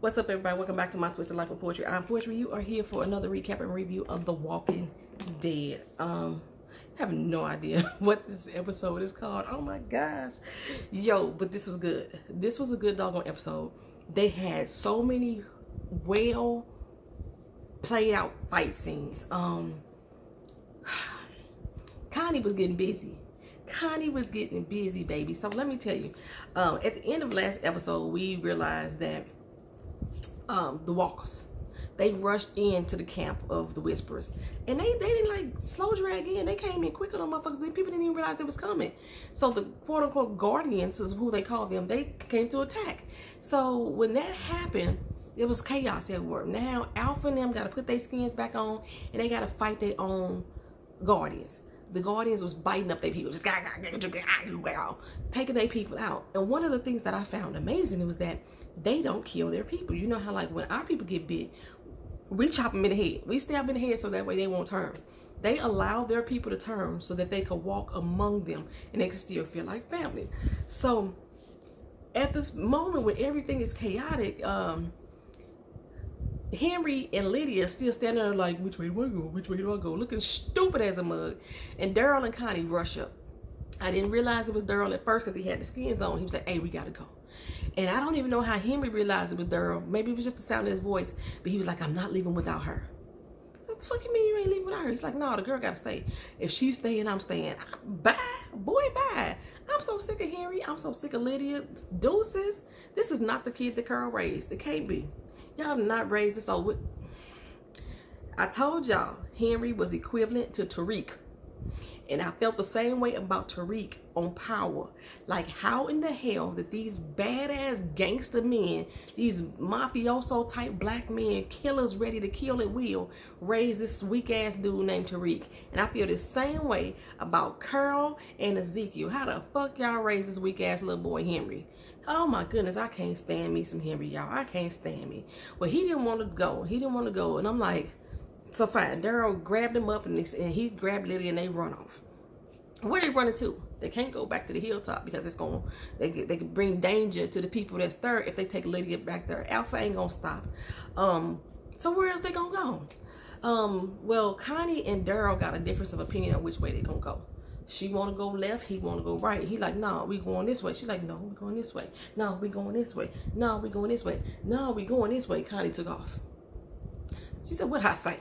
What's up, everybody? Welcome back to my Twisted Life of Poetry. I'm Poetry. You are here for another recap and review of The Walking Dead. I have no idea what this episode is called. Oh my gosh. Yo, but this was good. This was a good doggone episode. They had so many well played out fight scenes. Connie was getting busy. Connie was getting busy, baby. So let me tell you, at the end of last episode, we realized that the walkers, they rushed into the camp of the Whisperers, and they didn't like slow drag in. They came in quicker than motherfuckers. People didn't even realize they was coming. So the quote unquote guardians is who they call them. They came to attack. So when that happened, it was chaos at work. Now Alpha and them got to put their skins back on, and they got to fight their own guardians. The guardians was biting up their people, just taking their people out. And one of the things that I found amazing was that they don't kill their people. You know how like when our people get bit, we chop them in the head. We stab them in the head so that way they won't turn. They allow their people to turn so that they could walk among them and they can still feel like family. So at this moment when everything is chaotic, Henry and Lydia still standing there like, which way do I go? Which way do I go? Looking stupid as a mug. And Daryl and Connie rush up. I didn't realize it was Daryl at first because he had the skins on. He was like, hey, we gotta go. And I don't even know how Henry realized it was Daryl. Maybe it was just the sound of his voice. But he was like, I'm not leaving without her. What the fuck you mean you ain't leaving without her? He's like, no, the girl gotta stay. If she's staying, I'm staying. Bye. Boy, bye. I'm so sick of Henry. I'm so sick of Lydia. Deuces. This is not the kid that Carl raised. It can't be. Y'all have not raised this over. I told y'all Henry was equivalent to Tariq. And I felt the same way about Tariq on Power. Like, how in the hell did these badass gangster men, these mafioso type black men, killers ready to kill at will, raise this weak ass dude named Tariq? And I feel the same way about Carl and Ezekiel. How the fuck y'all raise this weak ass little boy Henry? Oh my goodness, I can't stand me some Henry, y'all. I can't stand me. Well, he didn't want to go. He didn't want to go. And I'm like, so fine. Daryl grabbed him up and he grabbed Lydia and they run off. Where they running to? They can't go back to the hilltop because it's going they could bring danger to the people that's there if they take Lydia back there. Alpha ain't gonna stop. So where else they gonna go? Well, Connie and Daryl got a difference of opinion on which way they gonna go. She want to go left, he want to go right. He like, no, we going this way. She's like, no, we going this way. No, we going this way. No, we going this way. No, we going this way. Connie took off. She said, what I say?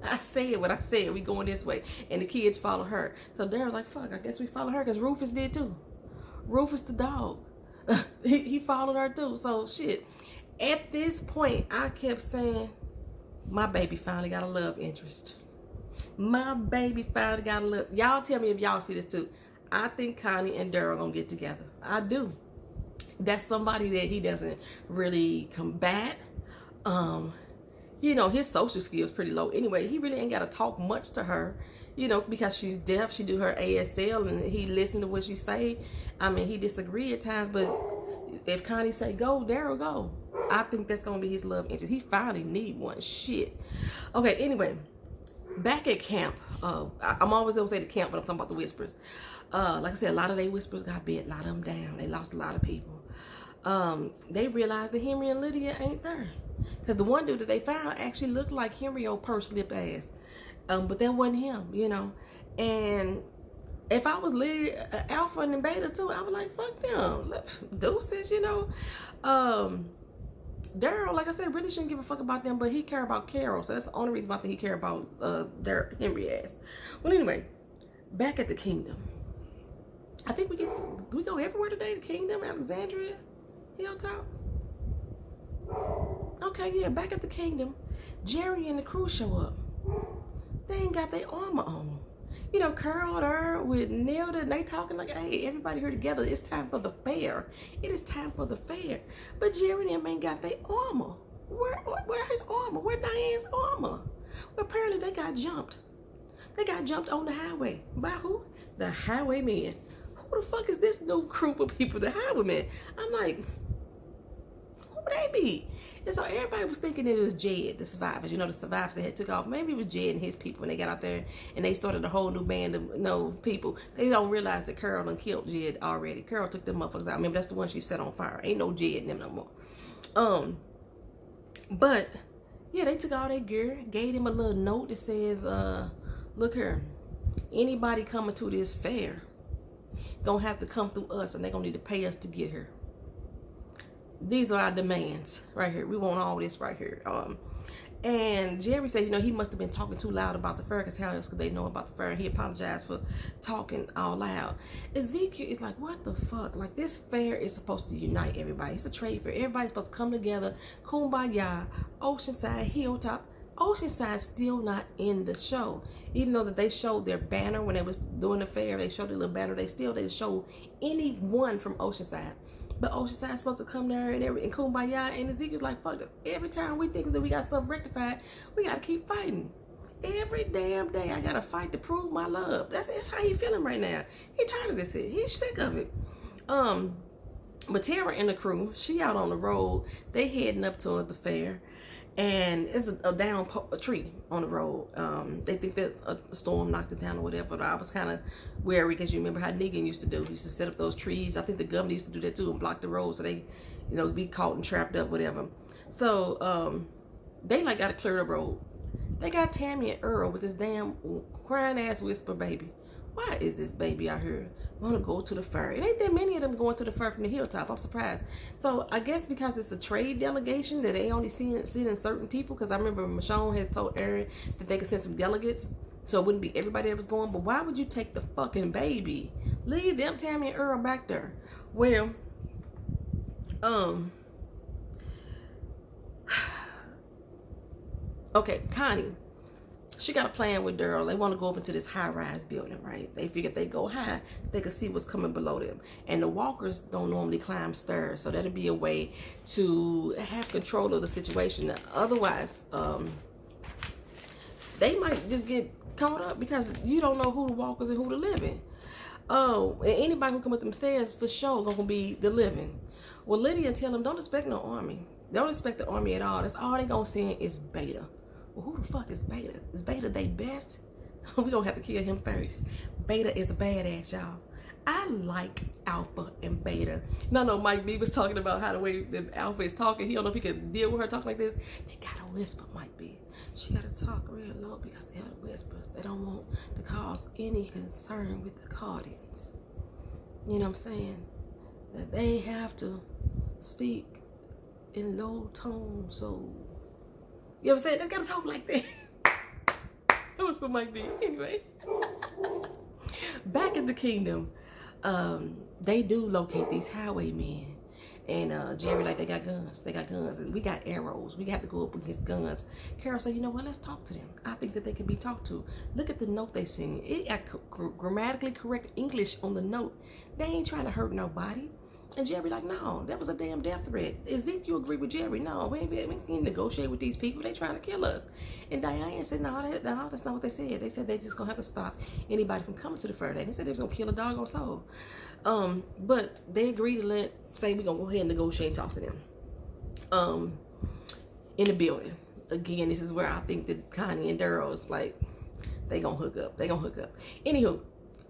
I said what I said. We going this way. And the kids follow her. So Daryl's like, fuck, I guess we follow her because Rufus did too. Rufus the dog. he followed her too. So shit. At this point, I kept saying, my baby finally got a love interest. My baby finally got a love. Y'all tell me if y'all see this too. I think Connie and Daryl gonna get together. I do. That's somebody that he doesn't really combat. You know, his social skills pretty low. Anyway, he really ain't got to talk much to her, you know, because she's deaf. She do her ASL and he listen to what she say. I mean, he disagree at times, but if Connie say go, Daryl go. I think that's going to be his love interest. He finally need one. Shit. Okay, anyway, back at camp. I'm always going to say the camp, but I'm talking about the Whispers. Like I said, a lot of they Whispers got bit. A lot of them down. They lost a lot of people. They realized that Henry and Lydia ain't there. Because the one dude that they found actually looked like Henry old purse lip ass. But that wasn't him, you know. And if I was Lydia, Alpha and Beta too, I was like, fuck them. Deuces, you know. Daryl, like I said, really shouldn't give a fuck about them, but he care about Carol. So that's the only reason why I think he care about their Henry ass. Well, anyway, back at the kingdom. I think do we go everywhere today? The kingdom, Alexandria, Hilltop. Okay, yeah, back at the kingdom, Jerry and the crew show up. They ain't got their armor on. You know, Carl there with Nelda, and they talking like, hey, everybody here together. It's time for the fair. It is time for the fair. But Jerry and them ain't got their armor. Where his armor? Where Diane's armor? Well, apparently they got jumped. They got jumped on the highway. By who? The highwaymen. Who the fuck is this new group of people? The highwaymen. I'm like, who would they be? And so everybody was thinking it was Jed, the survivors. You know, the survivors that had took off. Maybe it was Jed and his people when they got out there and they started a whole new band of people. They don't realize that Carol done killed Jed already. Carol took them motherfuckers out. Remember, that's the one she set on fire. Ain't no Jed in them no more. But yeah, they took all their gear, gave him a little note that says, look here, anybody coming to this fair gonna have to come through us, and they're gonna need to pay us to get here. These are our demands right here. We want all this right here. And Jerry said, you know, he must have been talking too loud about the fair, because how else could they know about the fair? He apologized for talking all loud. Ezekiel is like, what the fuck? Like, this fair is supposed to unite everybody. It's a trade fair. Everybody's supposed to come together. Kumbaya, Oceanside, Hilltop. Oceanside's still not in the show. Even though that they showed their banner when they was doing the fair, they showed their little banner, they didn't show anyone from Oceanside. But Oceanside's supposed to come there and Kumbaya, and Ezekiel's like, fuck it. Every time we think that we got stuff rectified, we gotta keep fighting. Every damn day I gotta fight to prove my love. That's how he feeling right now. He tired of this shit. He's sick of it. But Tara and the crew, she out on the road. They heading up towards the fair. And it's a down tree on the road. They think that a storm knocked it down or whatever. But I was kind of wary, because you remember how Negan used to do. He used to set up those trees. I think the governor used to do that too, and block the road so they, you know, be caught and trapped up, whatever. So they like got to clear the road. They got Tammy and Earl with this damn crying ass whisper baby. Why is this baby out here want to go to the fair? It ain't that many of them going to the fair from the Hilltop. I'm surprised. So I guess because it's a trade delegation that they only seeing certain people. Because I remember Michonne had told Aaron that they could send some delegates, so it wouldn't be everybody that was going. But why would you take the fucking baby? Leave them Tammy and Earl back there. Well, okay, Connie. She got a plan with Daryl. They want to go up into this high-rise building, right? They figure if they go high, they can see what's coming below them. And the walkers don't normally climb stairs, so that'll be a way to have control of the situation. Otherwise, they might just get caught up, because you don't know who the walkers and who the living. Oh, and anybody who come up them stairs for sure gonna be the living. Well, Lydia tell them, don't expect no army. Don't expect the army at all. That's all they gonna send is Beta. Well, who the fuck is Beta? Is Beta they best? We gonna have to kill him first. Beta is a badass, y'all. I like Alpha and Beta. No, Mike B was talking about how the way the Alpha is talking, he don't know if he could deal with her talking like this. They gotta whisper, Mike B. She gotta talk real low, because they are the whispers. They don't want to cause any concern with the Guardians. You know what I'm saying? That they have to speak in low tone, so you know what I'm saying? They gotta talk like that. That was for Mike B. Anyway. Back in the kingdom, they do locate these highwaymen. And Jerry, like, they got guns. They got guns. And we got arrows. We got to go up against guns. Carol said, you know what? Let's talk to them. I think that they can be talked to. Look at the note they sent. It got grammatically correct English on the note. They ain't trying to hurt nobody. And Jerry like, no, that was a damn death threat. Ezekiel agreed with Jerry. No, we can't negotiate with these people. They trying to kill us. And Diane said, no, that's not what they said. They said they just gonna have to stop anybody from coming to the fair. They said they was gonna kill a dog or soul. But they agreed to say we're gonna go ahead and negotiate and talk to them. In the building. Again, this is where I think that Connie and Daryl is like, they gonna hook up. Anywho,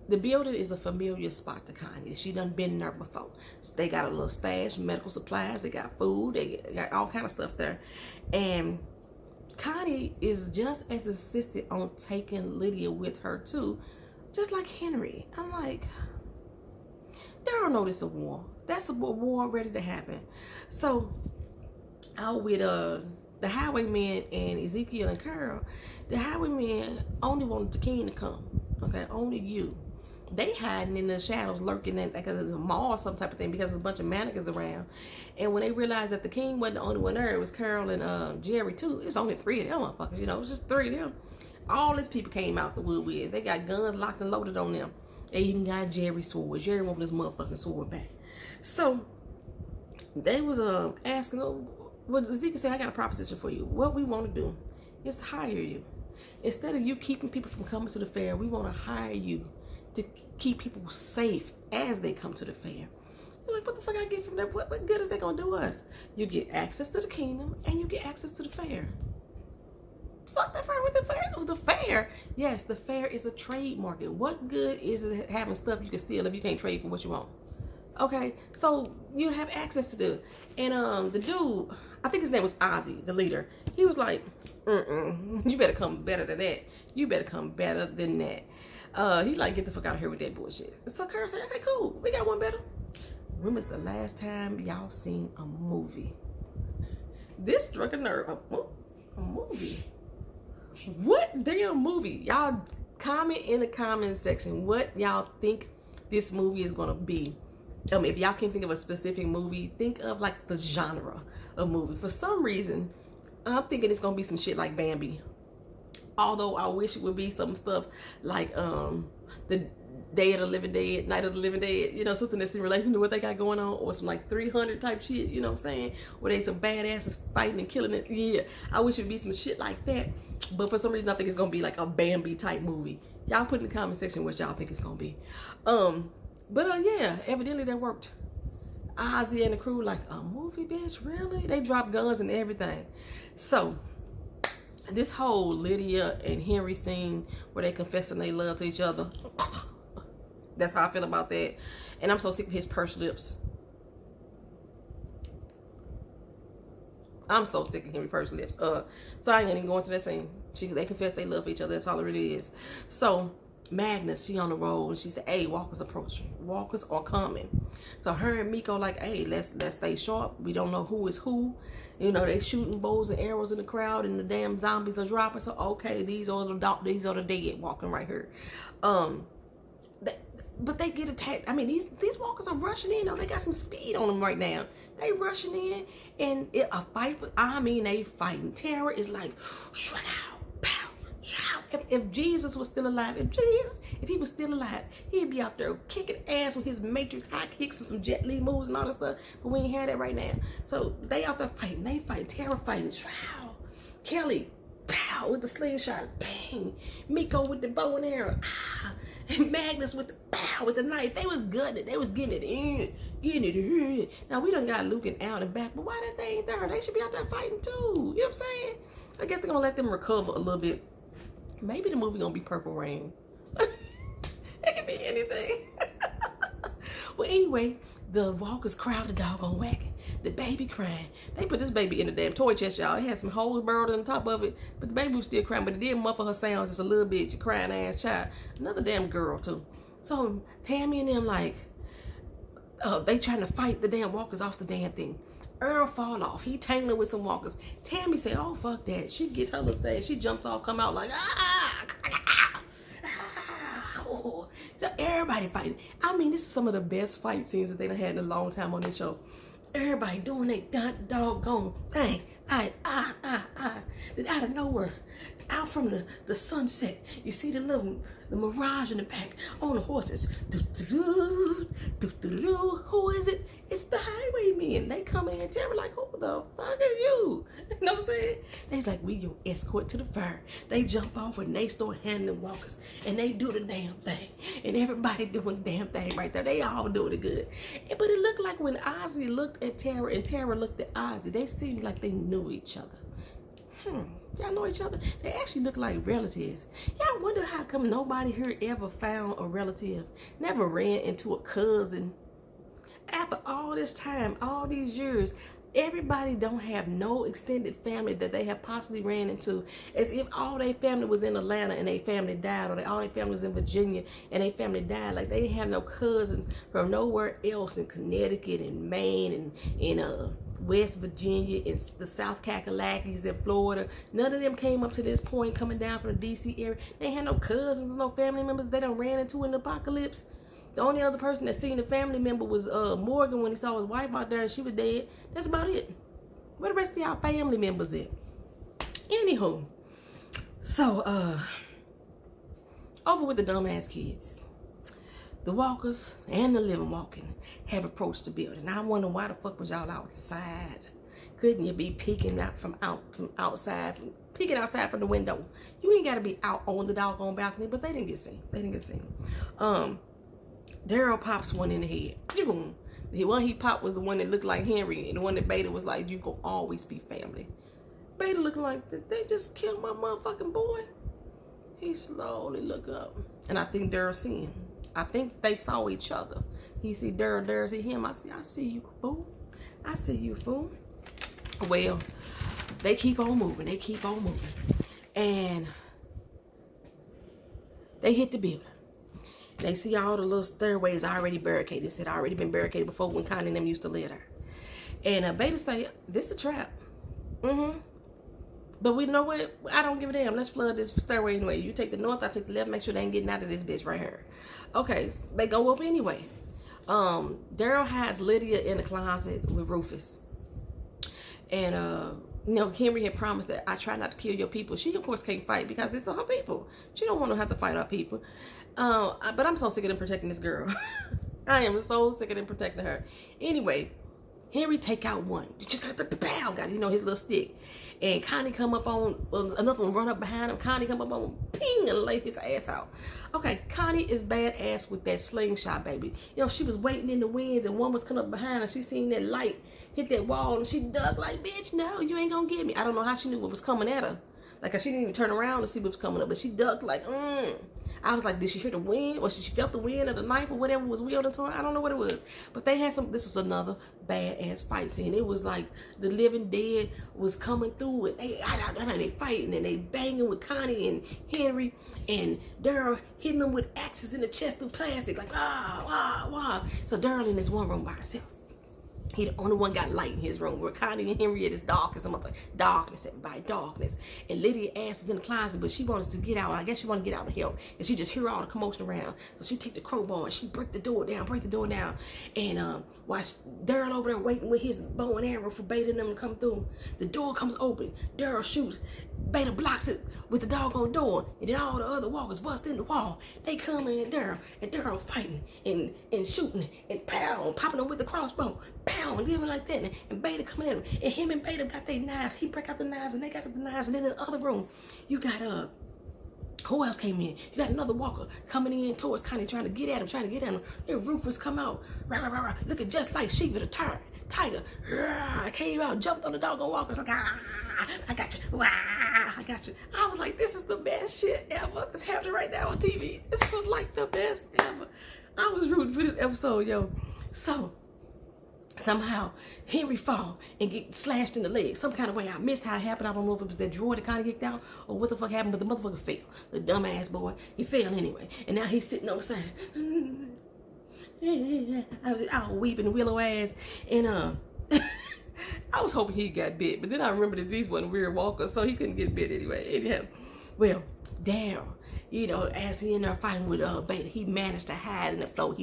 the building is a familiar spot to Connie. She done been there before. They got a little stash, medical supplies. They got food. They got all kind of stuff there. And Connie is just as insistent on taking Lydia with her too, just like Henry. I'm like, Daryl know this a war. That's a war ready to happen. So out with the highwaymen and Ezekiel and Carol, the highwaymen only wanted the king to come. Okay, only you. They hiding in the shadows, lurking in, like there's a mall or some type of thing, because there's a bunch of mannequins around. And when they realized that the king wasn't the only one there, it was Carol and Jerry too. It was only 3 of them motherfuckers, you know, it was just 3 of them. All these people came out the wood with. They got guns locked and loaded on them. They even got Jerry's sword. Jerry wanted his motherfucking sword back. So they was asking, well, Ezekiel said, I got a proposition for you. What we want to do is hire you. Instead of you keeping people from coming to the fair, we want to hire you to keep people safe as they come to the fair. You're like, what the fuck I get from that? What good is that gonna do us? You get access to the kingdom and you get access to the fair. Fuck the fair with the fair. The fair, yes, the fair is a trade market. What good is it having stuff you can steal if you can't trade for what you want? Okay, so you have access to do. And the dude, I think his name was Ozzy, the leader. He was like, you better come better than that. You better come better than that. He like, get the fuck out of here with that bullshit. So Kurt said, okay, cool. We got one better. When was the last time y'all seen a movie? This struck a nerve. A movie? What damn movie? Y'all comment in the comment section what y'all think this movie is gonna be. If y'all can think of a specific movie, think of like the genre of movie. For some reason, I'm thinking it's gonna be some shit like Bambi. Although I wish it would be some stuff like the Day of the Living Dead, Night of the Living Dead, you know, something that's in relation to what they got going on, or some like 300 type shit, you know what I'm saying? Where they some badasses fighting and killing it. Yeah, I wish it'd be some shit like that. But for some reason, I think it's gonna be like a Bambi type movie. Y'all put in the comment section what y'all think it's gonna be. Yeah, evidently that worked. Ozzy and the crew like, a movie, bitch, really? They dropped guns and everything. So this whole Lydia and Henry scene where they confessing they love to each other, that's how I feel about that. And I'm so sick of his pursed lips. I'm so sick of Henry pursed lips. So I ain't gonna even go into that scene. They confess they love each other. That's all it really is. So Magnus, she on the road and she said, hey, walkers approaching. Walkers are coming. So her and Miko like, hey, let's stay sharp. We don't know who is who. You know, they shooting bows and arrows in the crowd and the damn zombies are dropping. So okay, these are the dead walking right here. But they get attacked. I mean, these walkers are rushing in. Though they got some speed on them right now. They rushing in, and a fight. I mean, they fighting. Terror is like, shut out, pow, shout. If Jesus was still alive, if he was still alive, he'd be out there kicking ass with his Matrix high kicks and some Jet Li moves and all that stuff. But we ain't had that right now. So they out there fighting. They fighting. Terror fighting. Shroud. Kelly, pow, with the slingshot, bang. Miko with the bow and arrow, ah. And Magnus with the pow, with the knife. They was gutting. They was getting it in. Now we done got Luke and Al and back, but why that they ain't there? They should be out there fighting too. You know what I'm saying? I guess they're gonna let them recover a little bit. Maybe the movie gonna be Purple Rain. It could be anything. Well, anyway, the walkers crowd the doggone wagon. The baby crying. They put this baby in the damn toy chest, y'all. It had some holes burrowed on the top of it, but the baby was still crying. But it did muffle her sounds just a little bit. You crying ass child. Another damn girl too. So Tammy and them like, they trying to fight the damn walkers off the damn thing. Earl fall off. He tangling with some walkers. Tammy say, oh fuck that. She gets her little thing. She jumps off, come out like oh. So everybody fighting. I mean, this is some of the best fight scenes that they done had in a long time on this show. Everybody doing their doggone thing. Then out of nowhere, out from the sunset, you see the mirage in the back on the horses. Who is it? It's the highwaymen. They come in and tell me like, who the fuck are you? You know what I'm saying? They's like, we your escort to the fire. They jump off and they start handling walkers. And they do the damn thing. And everybody doing the damn thing right there. They all doing it good. But it looked like when Ozzy looked at Tara and Tara looked at Ozzy, they seemed like they knew each other. Y'all know each other? They actually look like relatives. Y'all wonder how come nobody here ever found a relative, never ran into a cousin. After all this time, all these years, everybody don't have no extended family that they have possibly ran into, as if all their family was in Atlanta and their family died, or all their family was in Virginia and their family died. Like they didn't have no cousins from nowhere else in Connecticut and Maine and in West Virginia and the South Kakalakis in Florida. None of them came up to this point coming down from the DC area. They had no cousins, no family members they done ran into in the apocalypse. The only other person that seen the family member was Morgan when he saw his wife out there and she was dead. That's about it. Where the rest of y'all family members at? Anywho, so over with the dumbass kids. The walkers and the living walking have approached the building. I wonder why the fuck was y'all outside? Couldn't you be peeking out from outside, peeking outside from the window? You ain't got to be out on the doggone balcony, but they didn't get seen. They didn't get seen. Daryl pops one in the head. The one he popped was the one that looked like Henry, and the one that Beta was like, you gon' always be family. Beta looking like, did they just kill my motherfucking boy? He slowly look up, and I think Daryl see him. I think they saw each other. He see Daryl see him. I see you, fool. I see you, fool. Well, they keep on moving. They keep on moving. And they hit the building. They see all the little stairways already barricaded. It said already been barricaded before when Connie and them used to live there. And Beta say, this a trap. But we know what? I don't give a damn. Let's flood this stairway anyway. You take the north, I take the left. Make sure they ain't getting out of this bitch right here. Okay, so they go up anyway. Daryl has Lydia in the closet with Rufus. And, you know, Henry had promised that I try not to kill your people. She, of course, can't fight because these are her people. She don't want to have to fight our people. But I'm so sick of them protecting this girl. I am so sick of them protecting her. Anyway, Henry take out one. Got, you know, his little stick. And Connie come up on, another one run up behind him. Connie come up on, ping, and lay his ass out. Okay, Connie is badass with that slingshot, baby. You know, she was waiting in the winds and one was coming up behind her. She seen that light hit that wall and she ducked like, bitch, no, you ain't gonna get me. I don't know how she knew what was coming at her. Like, she didn't even turn around to see what was coming up, but she ducked like, I was like, did she hear the wind? Or she felt the wind of the knife or whatever was wielding to her? I don't know what it was. But they had this was another badass fight scene. It was like the living dead was coming through and they fighting and they banging with Connie and Henry and Daryl hitting them with axes in the chest of plastic. Like, So Daryl in this one room by himself. He the only one got light in his room. Where Connie and Henry is dark as a mother. Darkness, everybody, darkness. And Lydia ass was in the closet, but she wanted to get out. I guess she wanted to get out and help. And she just hear all the commotion around. So she take the crowbar and she break the door down. And while Daryl over there waiting with his bow and arrow for Beta and them to come through, the door comes open. Daryl shoots. Beta blocks it with the doggone door. And then all the other walkers bust in the wall. They come in and Daryl fighting and shooting and pow, popping them with the crossbow. Pow, and giving like that. And Beta coming in. And him and Beta got their knives. He break out the knives and they got the knives. And then in the other room, you got who else came in? You got another walker coming in towards Connie, trying to get at him. Then Rufus come out, looking just like Shiva the tiger. Came out, jumped on the doggone walker. Like, I got you. I got you. I was like, this is the best shit ever. It's happening right now on TV. This is like the best ever. I was rooting for this episode, yo. So somehow Henry fall and get slashed in the leg some kind of way. I missed how it happened. I don't know if it was that droid that kind of kicked out or what the fuck happened, but the motherfucker fell. The dumbass boy, he fell anyway, and now he's sitting on the side. I was weeping willow ass, and I was hoping he got bit, but then I remembered that these wasn't weird walkers, so he couldn't get bit anyway. Anyhow, well, Daryl, you know, as he in there fighting with Beta, he managed to hide in the floor.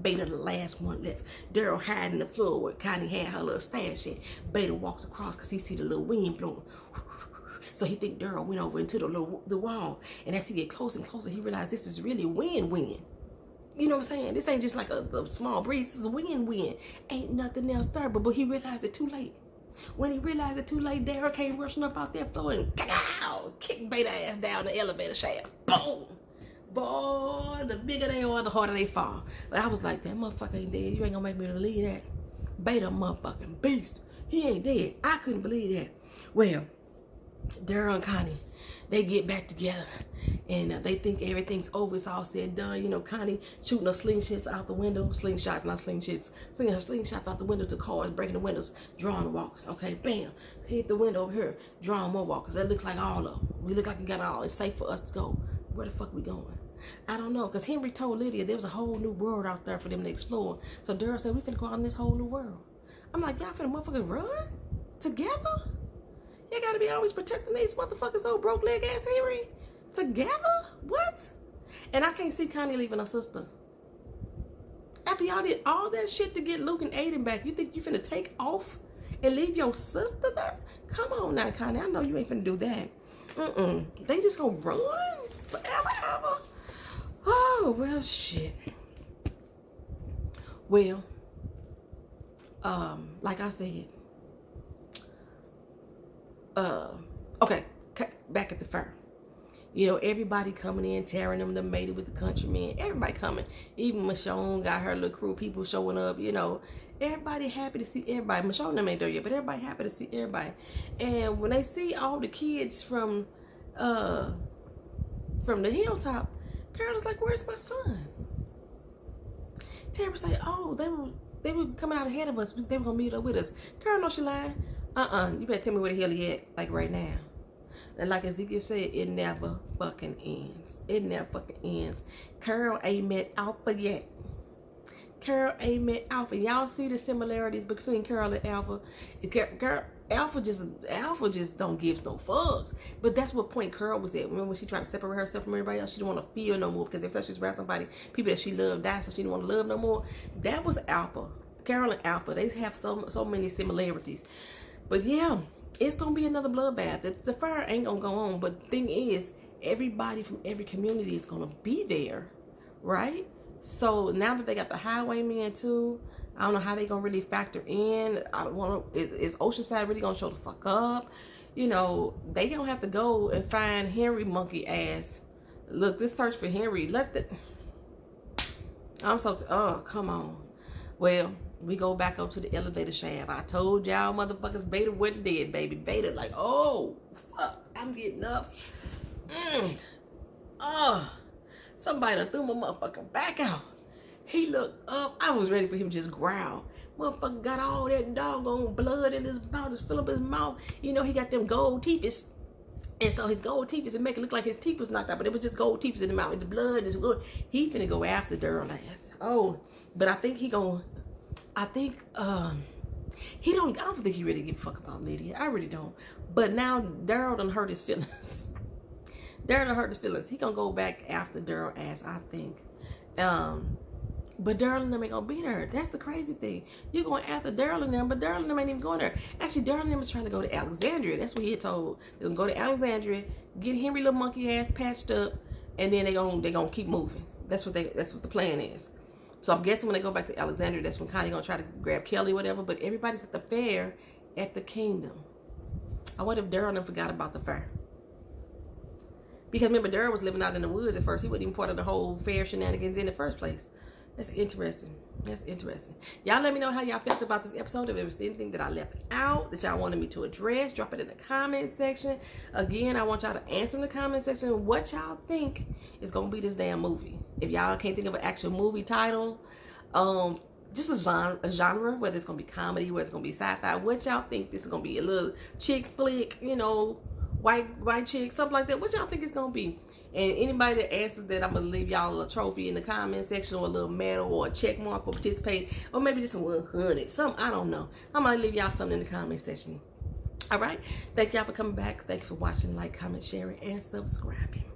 Beta the last one left. Daryl hide in the floor where Connie had her little stash in. Beta walks across because he see the little wind blowing. So he think Daryl went over into the wall. And as he get closer and closer, he realized this is really wind. You know what I'm saying? This ain't just like a small breeze. This is wind. Ain't nothing else there. But he realized it too late. When he realized it too late, Daryl came rushing up out that floor and kicked Beta ass down the elevator shaft. Boom! Boy, the bigger they are, the harder they fall. But I was like, that motherfucker ain't dead. You ain't gonna make me believe that. Beta motherfucking beast. He ain't dead. I couldn't believe that. Well, Daryl and Connie, they get back together. And they think everything's over. It's all said and done. You know, Connie shooting her slingshots out the window. Slingshots, not slingshots. Slinging her slingshots out the window to cars, breaking the windows, drawing the walkers. Okay, bam. Hit the window over here, drawing more walkers. That looks like all of them. We look like we got all. It's safe for us to go. Where the fuck we going? I don't know. Because Henry told Lydia there was a whole new world out there for them to explore. So Daryl said, we finna go out in this whole new world. I'm like, y'all finna motherfucking run? Together? You gotta be always protecting these motherfuckers, old broke leg ass Henry. Together? What? And I can't see Connie leaving her sister. After y'all did all that shit to get Luke and Aiden back, you think you finna take off and leave your sister there? Come on now, Connie. I know you ain't finna do that. They just gonna run forever. Oh, well, shit. Well, like I said, okay, back at the fair. You know, everybody coming in, tearing them, the mated with the countrymen. Everybody coming. Even Michonne got her little crew, people showing up, you know. Everybody happy to see everybody. Michonne them ain't there yet, but everybody happy to see everybody. And when they see all the kids from the hilltop, Carol was like, where's my son? Tara say, oh, they were coming out ahead of us. They were going to meet up with us. Carol knows she lying. You better tell me where the hell he at, like right now. And like Ezekiel said, it never fucking ends. It never fucking ends. Carol ain't met Alpha yet. Carol ain't met Alpha. Y'all see the similarities between Carol and Alpha? Alpha just don't give no fucks. But that's what point Carol was at. Remember when she tried to separate herself from everybody else? She didn't want to feel no more because every time she's around somebody, people that she loved died, so she didn't want to love no more. That was Alpha. Carol and Alpha, they have so many similarities. But yeah, it's gonna be another bloodbath. The fire ain't gonna go on. But the thing is, everybody from every community is gonna be there, right? So now that they got the highwaymen too, I don't know how they gonna really factor in. I don't want to. Is Oceanside really gonna show the fuck up? You know, they gonna have to go and find Henry monkey ass. Look, this search for Henry. Oh, come on. Well, we go back up to the elevator shaft. I told y'all motherfuckers Beta wasn't dead, baby. Beta like, oh, fuck, I'm getting up. Somebody done threw my motherfucking back out. He looked up. I was ready for him to just growl. Motherfucker got all that doggone blood in his mouth. Just fill up his mouth. You know, he got them gold teeth. And so his gold teeth is make it look like his teeth was knocked out. But it was just gold teeth in the mouth. And the blood is good. He finna go after Daryl ass. Oh, but I think I don't think he really give a fuck about Lydia. I really don't. But now Daryl done hurt his feelings. Daryl done hurt his feelings. He gonna go back after Daryl ass, I think. But Daryl and them ain't gonna be there. That's the crazy thing. You're going after Daryl and them, but Daryl and them ain't even going there. Actually, Daryl and them is trying to go to Alexandria. That's what he had told. They're gonna go to Alexandria, get Henry little monkey ass patched up, and then they gonna keep moving. That's what the plan is. So I'm guessing when they go back to Alexandria, that's when Connie gonna try to grab Kelly or whatever. But everybody's at the fair at the kingdom. I wonder if Daryl and them forgot about the fair. Because remember, Daryl was living out in the woods at first. He wasn't even part of the whole fair shenanigans in the first place. That's interesting. That's interesting. Y'all let me know how y'all felt about this episode. If there was anything that I left out that y'all wanted me to address, drop it in the comment section. Again, I want y'all to answer in the comment section what y'all think is going to be this damn movie. If y'all can't think of an actual movie title, just a genre, whether it's going to be comedy, whether it's going to be sci-fi, what y'all think this is going to be? A little chick flick, you know, white chick, something like that. What y'all think it's going to be? And anybody that answers that, I'm going to leave y'all a trophy in the comment section, or a little medal, or a check mark for participating, or maybe just some 100, something, I don't know. I'm going to leave y'all something in the comment section. All right? Thank y'all for coming back. Thank you for watching, like, comment, sharing, and subscribing.